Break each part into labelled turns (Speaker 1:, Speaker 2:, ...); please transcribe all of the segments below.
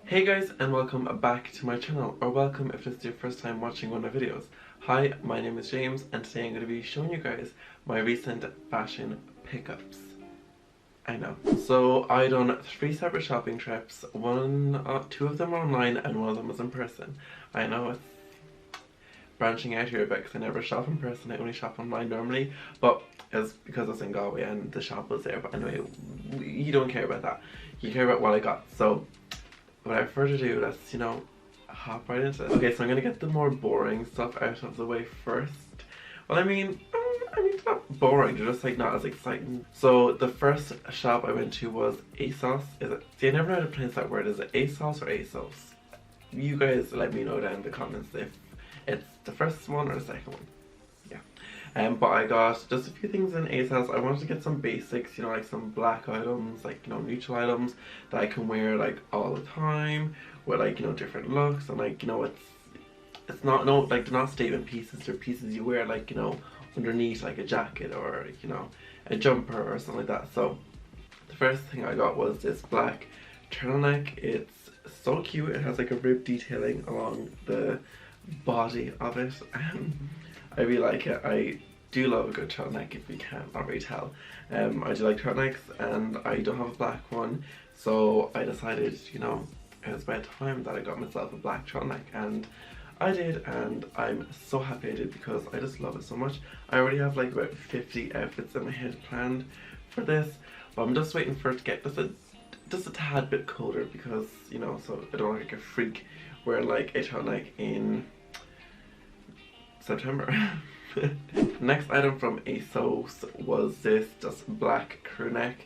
Speaker 1: Hey guys, and welcome back to my channel, or welcome if this is your first time watching one of my videos. Hi, my name is James, and today I'm going to be showing you guys my recent fashion pickups. I know. So I done 3 separate shopping trips. Two of them are online and one of them was in person. I know it's branching out here a bit because I never shop in person, I only shop online normally, but it's because I was in Galway and the shop was there. But anyway, you don't care about that. You care about what I got. So without further ado, let's, hop right into it. Okay, so I'm gonna get the more boring stuff out of the way first. Well, I mean, it's not boring, they're just like not as exciting. So the first shop I went to was ASOS. See, I never know how to pronounce that word. Is it ASOS or ASOS? You guys let me know down in the comments if it's the first one or the second one. Yeah. But I got just a few things in ASOS. I wanted to get some basics, like some black items, like, neutral items that I can wear like all the time with like, different looks, and like, it's not, they're not statement pieces, they're pieces you wear like, underneath like a jacket or, a jumper or something like that. So the first thing I got was this black turtleneck. It's so cute. It has like a rib detailing along the body of it. I really like it. I do love a good turtleneck if you can already tell. I do like turtlenecks and I don't have a black one, so I decided, it was about time that I got myself a black turtleneck, and I did, and I'm so happy I did because I just love it so much. I already have like about 50 outfits in my head planned for this, but I'm just waiting for it to get just a tad bit colder because, so I don't look like a freak wearing like a turtleneck in September. Next item from ASOS was this just black crew neck.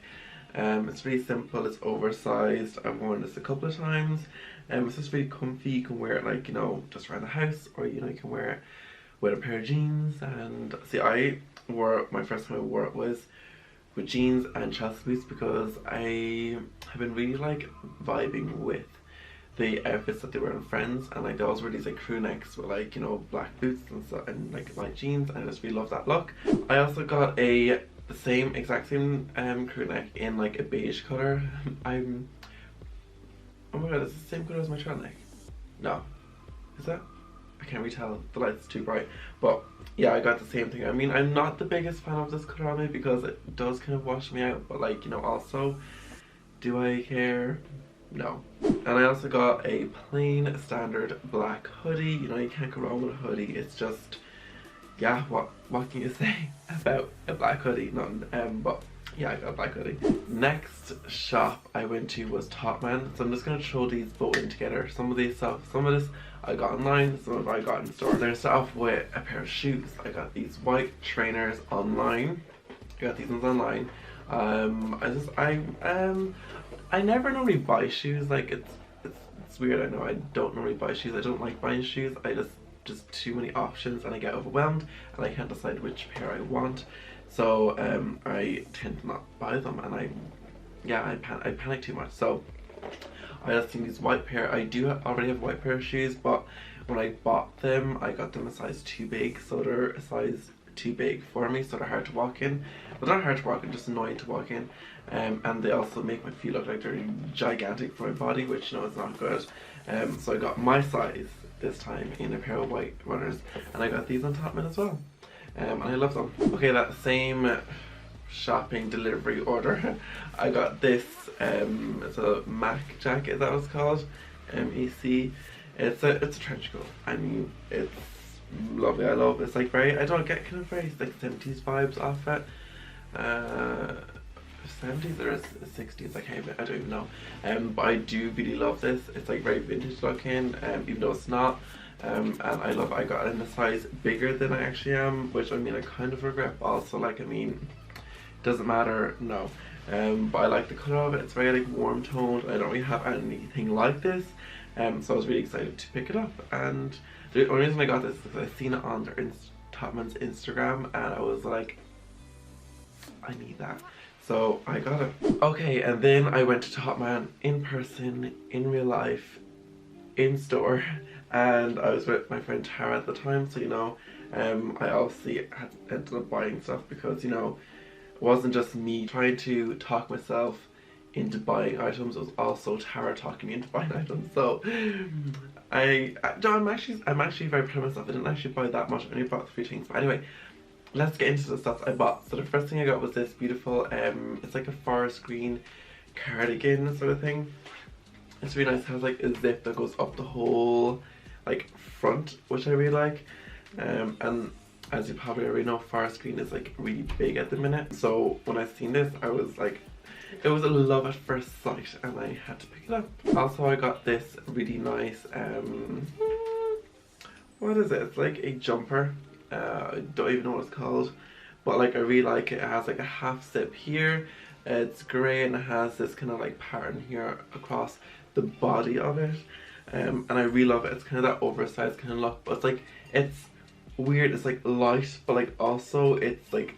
Speaker 1: It's really simple, it's oversized. I've worn this a couple of times. It's just really comfy. You can wear it like, just around the house, or you can wear it with a pair of jeans. And see, my first time I wore it was with jeans and Chelsea boots because I have been really like vibing with the outfits that they wear on Friends, and like they always wear these like crew necks with like, black boots and stuff and like light jeans, and I just really love that look. I also got the exact same crew neck in like a beige color. Oh my god, it's the same color as my turtleneck. No. Is that? I can't really tell. The light's too bright. But yeah, I got the same thing. I mean, I'm not the biggest fan of this color on me because it does kind of wash me out, but like, also, do I care? No. And I also got a plain standard black hoodie. You can't go wrong with a hoodie. It's just, yeah, what can you say about a black hoodie? Nothing. But yeah, I got a black hoodie. Next shop I went to was TopMan. So I'm just gonna throw these both in together. Some of this I got online, some of it I got in store. Then I start off with a pair of shoes. I got these white trainers online. I got these ones online. I never normally buy shoes. Like it's weird. I know I don't normally buy shoes. I don't like buying shoes. I just too many options and I get overwhelmed and I can't decide which pair I want. So I tend to not buy them, and I panic too much. So I just think these white pair. I do already have a white pair of shoes, but when I bought them, I got them a size too big. So they're a size too big for me, so they're hard to walk in. Well, not hard to walk in, just annoying to walk in. And they also make my feet look like they're gigantic for my body, which is not good. So I got my size this time in a pair of white runners, and I got these on TopMan as well. And I love them. Okay, that same shopping delivery order, I got this. It's a Mac jacket, that was called. MEC. It's a trench coat. I mean, it's lovely. I love it. It's like I don't get kind of very like 70s vibes off it. 70s or 60s, I don't even know. But I do really love this. It's like very vintage looking, even though it's not. And I got it in a size bigger than I actually am, which I mean I kind of regret, but also like, doesn't matter, no. But I like the colour of it. It's very like warm toned. I don't really have anything like this, so I was really excited to pick it up. And the only reason I got this is because I seen it on their TopMan's Instagram, and I was like, I need that. So I got it. Okay, and then I went to TopMan in person, in real life, in store, and I was with my friend Tara at the time, so I obviously had ended up buying stuff because it wasn't just me trying to talk myself into buying items, it was also Tara talking me into buying items. So I'm actually very proud of myself. I didn't actually buy that much. I only bought 3 things. But anyway, let's get into the stuff I bought. So the first thing I got was this beautiful it's like a forest green cardigan sort of thing. It's really nice. It has like a zip that goes up the whole like front, which I really like. And as you probably already know, forest green is like really big at the minute. So when I seen this, I was like, it was a love at first sight, and I had to pick it up. Also, I got this really nice what is it? It's like a jumper. I don't even know what it's called, but like I really like it. It has like a half zip here. It's grey and it has this kind of like pattern here across the body of it, and I really love it. It's kind of that oversized kind of look, but it's like, it's weird. It's like light, but like also it's like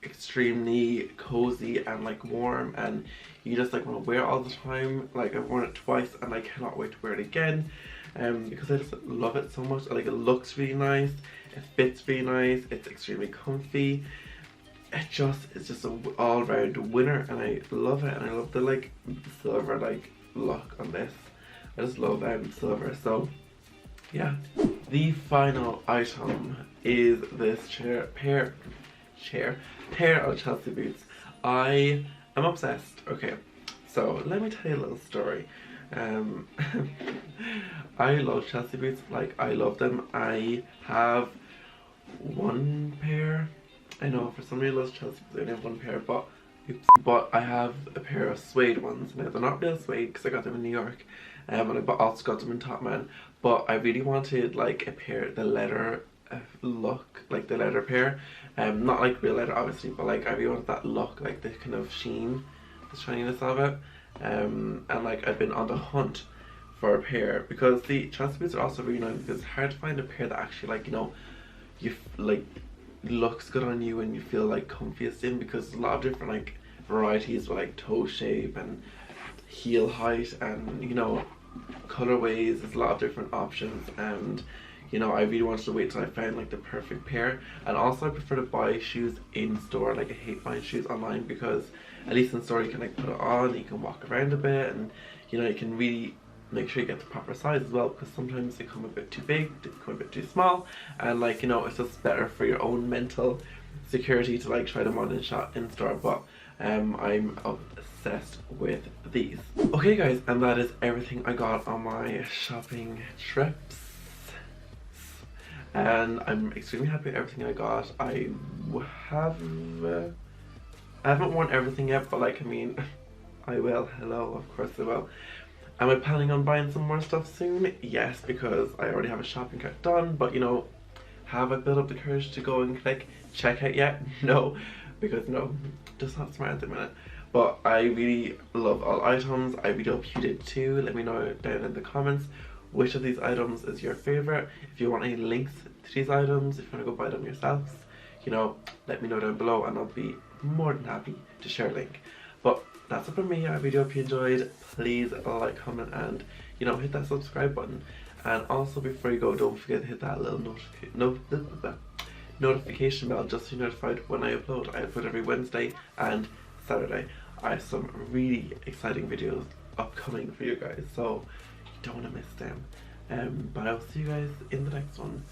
Speaker 1: extremely cozy and like warm, and you just like want to wear it all the time. Like I've worn it twice and I cannot wait to wear it again, because I just love it so much. Like it looks really nice, it fits really nice, it's extremely comfy. It's just an all-round winner, and I love it. And I love the like silver like look on this. I just love silver. So yeah, the final item is this pair of Chelsea boots. I am obsessed. Okay, so let me tell you a little story. I love Chelsea boots. Like I love them. I have 1 pair. I know for somebody who loves Chelsea boots, I only have 1 pair, but I have a pair of suede ones. Now they're not real suede because I got them in New York, and I also got them in TopMan. But I really wanted like a pair, the leather look, like the leather pair, not like real leather obviously, but like I really wanted that look, like the kind of sheen, the shininess of it, and like I've been on the hunt for a pair, because the Chelsea boots are also really nice because it's hard to find a pair that actually, like, you know, you like looks good on you and you feel like comfiest in, because there's a lot of different like varieties with like toe shape and heel height and, you know, colorways. There's a lot of different options, and you know, I really wanted to wait till I found like the perfect pair. And also I prefer to buy shoes in store. Like I hate buying shoes online, because at least in store you can like put it on, you can walk around a bit, and you know, you can really make sure you get the proper size as well, because sometimes they come a bit too big, they come a bit too small, and like, you know, it's just better for your own mental security to like try them on in store. But I'm obsessed with these. Okay guys, and that is everything I got on my shopping trips, and I'm extremely happy with everything I got. I haven't worn everything yet, but like, I mean, I will. Hello, of course I will. Am I planning on buying some more stuff soon? Yes, because I already have a shopping cart done, but you know, have I built up the courage to go and click checkout yet? No, because no, just not smart at the minute. But I really love all items. I really hope you did too. Let me know down in the comments which of these items is your favorite. If you want any links to these items, if you want to go buy them yourselves, you know, let me know down below and I'll be more than happy to share a link. But that's it from me. I really hope you enjoyed. Please like, comment, and you know, hit that subscribe button. And also, before you go, don't forget to hit that little notification bell just so you're notified when I upload. I upload every Wednesday and Saturday. I have some really exciting videos upcoming for you guys, so you don't want to miss them. But I'll see you guys in the next one.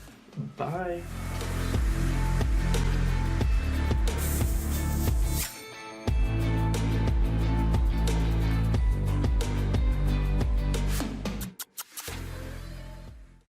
Speaker 1: Bye.